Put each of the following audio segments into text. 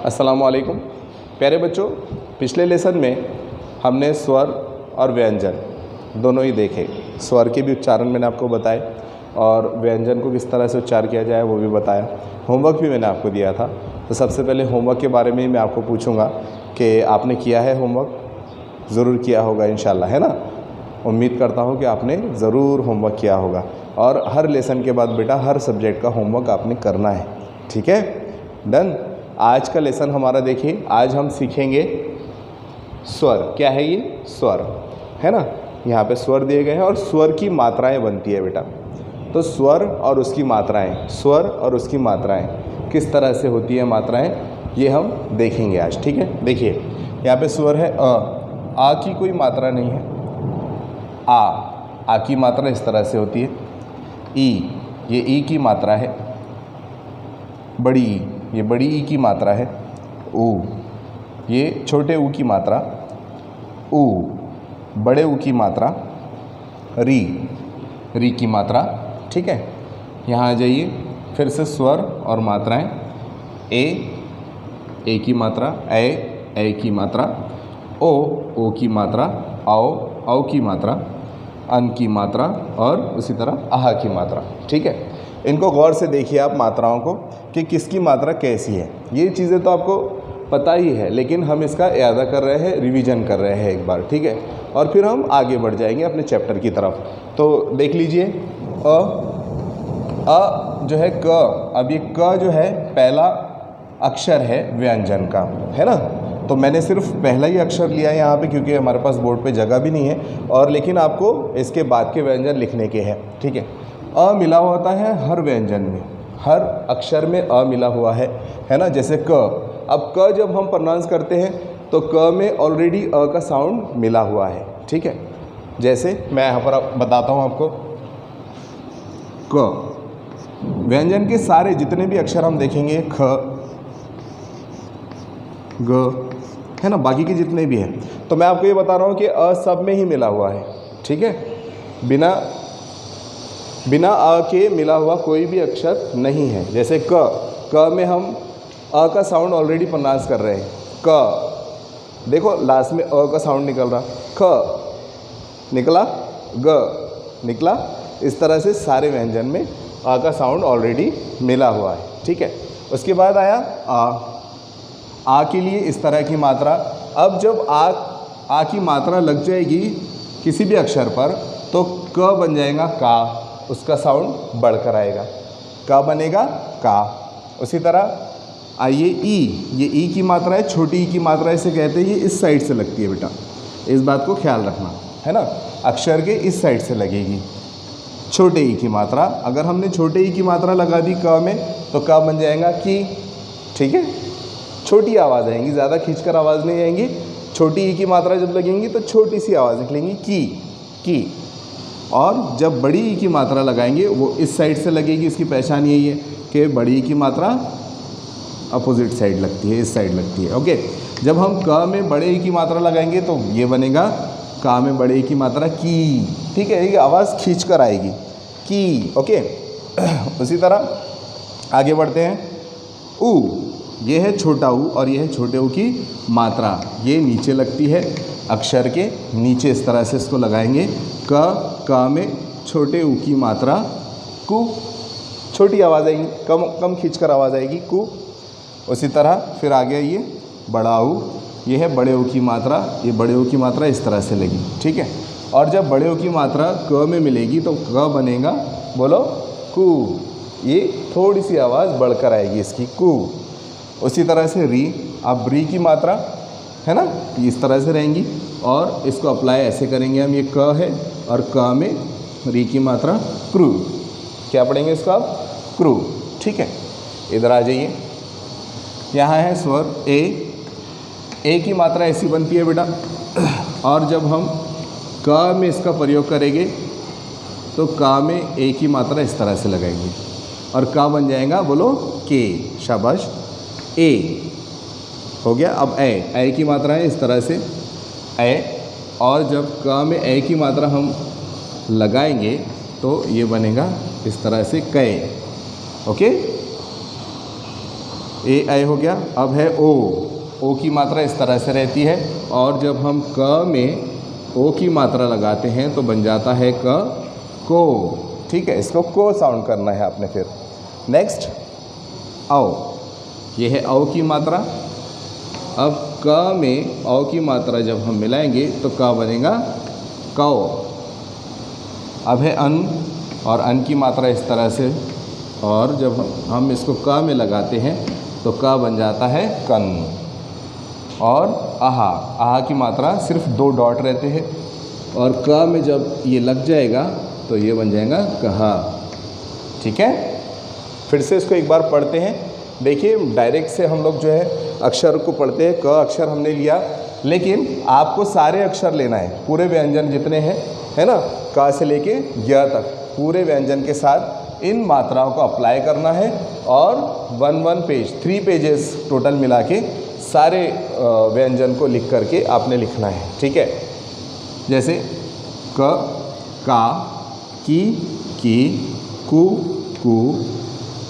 अस्सलामु अलैकुम प्यारे बच्चों, पिछले लेसन में हमने स्वर और व्यंजन दोनों ही देखे। स्वर के भी उच्चारण मैंने आपको बताए और व्यंजन को किस तरह से उच्चार किया जाए वो भी बताया। होमवर्क भी मैंने आपको दिया था। तो सबसे पहले होमवर्क के बारे में ही मैं आपको पूछूंगा कि आपने किया है होमवर्क? ज़रूर किया होगा इंशाल्लाह, है ना। उम्मीद करता हूँ कि आपने ज़रूर होमवर्क किया होगा। और हर लेसन के बाद बेटा हर सब्जेक्ट का होमवर्क आपने करना है, ठीक है। डन। आज का लेसन हमारा देखिए, आज हम सीखेंगे स्वर। क्या है ये? स्वर, है ना। यहाँ पे स्वर दिए गए हैं और स्वर की मात्राएं बनती है बेटा। तो स्वर और उसकी मात्राएं, स्वर और उसकी मात्राएं किस तरह से होती है मात्राएं, ये हम देखेंगे आज, ठीक है। देखिए यहाँ पे स्वर है आ की कोई मात्रा नहीं है। आ की मात्रा इस तरह से होती है। ई, ये ई की मात्रा है। बड़ी ई, ये बड़ी ई की मात्रा है। ऊ, ये छोटे ऊ की मात्रा। ऊ, बड़े ऊ की मात्रा। री की मात्रा, ठीक है। यहाँ आ जाइए फिर से स्वर और मात्राएं। ए की मात्रा। ए की मात्रा। ओ की मात्रा। औ की मात्रा। अन की मात्रा और उसी तरह आहा की मात्रा, ठीक है। इनको गौर से देखिए आप मात्राओं को कि किसकी मात्रा कैसी है। ये चीज़ें तो आपको पता ही है, लेकिन हम इसका इयादा कर रहे हैं, रिवीजन कर रहे हैं एक बार, ठीक है। और फिर हम आगे बढ़ जाएंगे अपने चैप्टर की तरफ। तो देख लीजिए अ जो है क, अब ये क जो है पहला अक्षर है व्यंजन का, है ना। तो मैंने सिर्फ पहला ही अक्षर लिया है यहाँ पे क्योंकि हमारे पास बोर्ड पे जगह भी नहीं है, और लेकिन आपको इसके बाद के व्यंजन लिखने के हैं, ठीक है। अ मिला होता है हर व्यंजन में, हर अक्षर में अ मिला हुआ है ना। जैसे क, अब क जब हम प्रोनाउंस करते हैं तो क में ऑलरेडी अ का साउंड मिला हुआ है, ठीक है। जैसे मैं यहाँ पर बताता हूँ आपको, क व्यंजन के सारे जितने भी अक्षर हम देखेंगे, ख, ग, है ना, बाकी के जितने भी हैं, तो मैं आपको ये बता रहा हूँ कि अ सब में ही मिला हुआ है, ठीक है। बिना अ के मिला हुआ कोई भी अक्षर नहीं है। जैसे क में हम अ का साउंड ऑलरेडी प्रोनाउंस कर रहे हैं। क, देखो लास्ट में अ का साउंड निकल रहा, ख निकला, ग निकला। इस तरह से सारे व्यंजन में अ का साउंड ऑलरेडी मिला हुआ है, ठीक है। उसके बाद आया आ के लिए इस तरह की मात्रा। अब जब आ की मात्रा लग जाएगी किसी भी अक्षर पर तो क बन जाएगा का, उसका साउंड बढ़कर आएगा, का बनेगा का। उसी तरह आइए ई, ये ई की मात्रा है, छोटी ई की मात्रा इसे कहते हैं, ये इस साइड से लगती है बेटा, इस बात को ख्याल रखना, है ना। अक्षर के इस साइड से लगेगी छोटे ई की मात्रा। अगर हमने छोटे ई की मात्रा लगा दी क में तो का बन जाएगा की, ठीक है। छोटी आवाज़ आएंगी, ज़्यादा खींचकर आवाज़ नहीं आएंगी। छोटी ई की मात्रा जब लगेंगी तो छोटी सी आवाज़ निकलेंगी, की। और जब बड़ी ई की मात्रा लगाएंगे वो इस साइड से लगेगी। इसकी पहचान यही है कि बड़ी ई की मात्रा अपोजिट साइड लगती है, इस साइड लगती है, ओके। जब हम क में बड़े ई की मात्रा लगाएंगे तो ये बनेगा का में बड़े ई की मात्रा की, ठीक है। ये आवाज़ खींच कर आएगी, की, ओके। उसी तरह आगे बढ़ते हैं। ऊ, ये है छोटा ऊ और ये है छोटे ऊ की मात्रा, ये नीचे लगती है अक्षर के नीचे, इस तरह से इसको लगाएंगे। का में छोटे ऊ की मात्रा कु, छोटी आवाज़ आएगी, कम खींचकर आवाज़ आएगी, कु। उसी तरह फिर आगे आइए बड़ा ऊ, ये है बड़े ऊ की मात्रा, ये बड़े ऊ की मात्रा इस तरह से लगी, ठीक है। और जब बड़े ऊ की मात्रा क में मिलेगी तो क बनेगा, बोलो, कु। ये थोड़ी सी आवाज़ बढ़कर आएगी इसकी, कु। उसी तरह से री, अब री की मात्रा, है ना, इस तरह से रहेंगी और इसको अप्लाई ऐसे करेंगे हम। ये क है और क में री की मात्रा क्रू, क्या पढ़ेंगे इसको आप? क्रू, ठीक है। इधर आ जाइए, यहाँ है स्वर ए की मात्रा ऐसी बनती है बेटा। और जब हम क में इसका प्रयोग करेंगे तो का में ए की मात्रा इस तरह से लगाएंगे और का बन जाएगा, बोलो, के। शाबाश, ए हो गया। अब ए की मात्रा है इस तरह से ए, और जब क में ए की मात्रा हम लगाएंगे तो ये बनेगा इस तरह से कै, ओके। ए आई हो गया। अब है ओ, ओ की मात्रा इस तरह से रहती है, और जब हम क में ओ की मात्रा लगाते हैं तो बन जाता है क को। ठीक है, इसको को साउंड करना है आपने। फिर नेक्स्ट औ, ये है औ की मात्रा। अब क में औ की मात्रा जब हम मिलाएंगे तो क बनेगा कौ। अब है अन, और अन की मात्रा इस तरह से, और जब हम इसको क में लगाते हैं तो क बन जाता है कन। और आहा, आहा की मात्रा सिर्फ 2 डॉट रहते हैं, और क में जब ये लग जाएगा तो ये बन जाएगा कहा। ठीक है, फिर से इसको एक बार पढ़ते हैं। देखिए, डायरेक्ट से हम लोग जो है अक्षर को पढ़ते हैं। क अक्षर हमने लिया, लेकिन आपको सारे अक्षर लेना है, पूरे व्यंजन जितने हैं, है ना, क से लेके य तक पूरे व्यंजन के साथ इन मात्राओं को अप्लाई करना है। और 1 पेज 3 पेजेस टोटल मिला के सारे व्यंजन को लिख करके आपने लिखना है। ठीक है, जैसे क, का, की, कु,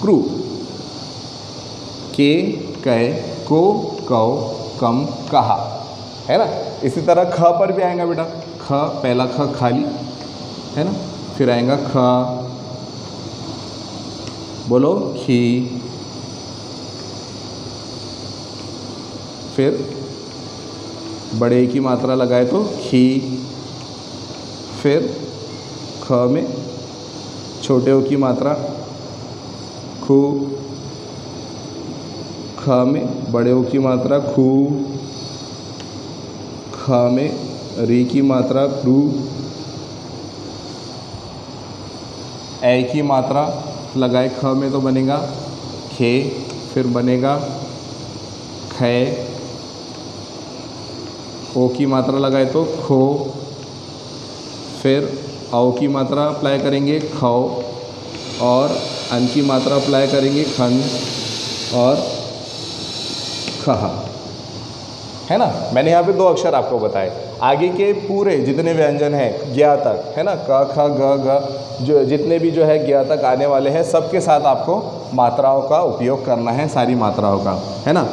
क्रू, के, कै, को, कौ, कम, कहा, है ना। इसी तरह ख पर भी आएगा बेटा। ख, पहला ख खाली, है ना, फिर आएगा ख, बोलो खी, फिर बड़े की मात्रा लगाए तो खी, फिर ख में छोटे ओ की मात्रा खू, ख में बड़े ओ की मात्रा खू, ख में री की मात्रा क्रू, ए की मात्रा लगाए ख में तो बनेगा खे, फिर बनेगा खे, ओ की मात्रा लगाए तो खो, फिर औ की मात्रा अप्लाई करेंगे खौ, और अन की मात्रा अप्लाई करेंगे खन, और खहा, है ना। मैंने यहाँ पे 2 अक्षर आपको बताए। आगे के पूरे जितने व्यंजन हैं ज्ञा तक, है ना, क, ख, ग, घ, जो जितने भी जो है ज्ञा तक आने वाले हैं, सबके साथ आपको मात्राओं का उपयोग करना है, सारी मात्राओं का, है ना।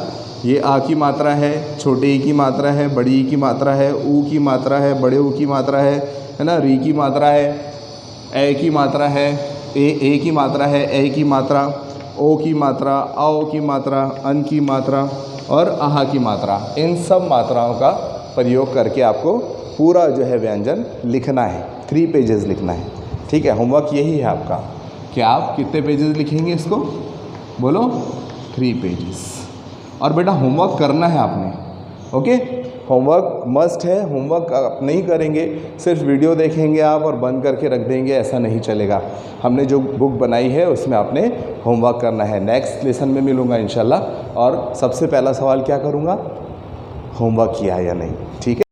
ये आ की मात्रा है, छोटे ई की मात्रा है, बड़ी ई की मात्रा है, ऊ की मात्रा है, बड़े ऊ की मात्रा है ना, री की मात्रा है, ए की मात्रा है, ए की मात्रा है, ए की मात्रा, ओ की मात्रा, औ की मात्रा, अन की मात्रा और आहा की मात्रा। इन सब मात्राओं का प्रयोग करके आपको पूरा जो है व्यंजन लिखना है, 3 पेजेस लिखना है। ठीक है, होमवर्क यही है आपका कि आप कितने पेजेस लिखेंगे इसको, बोलो 3 पेजेस। और बेटा होमवर्क करना है आपने, ओके। होमवर्क मस्ट है, होमवर्क आप नहीं करेंगे, सिर्फ वीडियो देखेंगे आप और बंद करके रख देंगे, ऐसा नहीं चलेगा। हमने जो बुक बनाई है उसमें आपने होमवर्क करना है। नेक्स्ट लेसन में मिलूँगा इंशाल्लाह। और सबसे पहला सवाल क्या करूँगा, होमवर्क किया है या नहीं, ठीक है।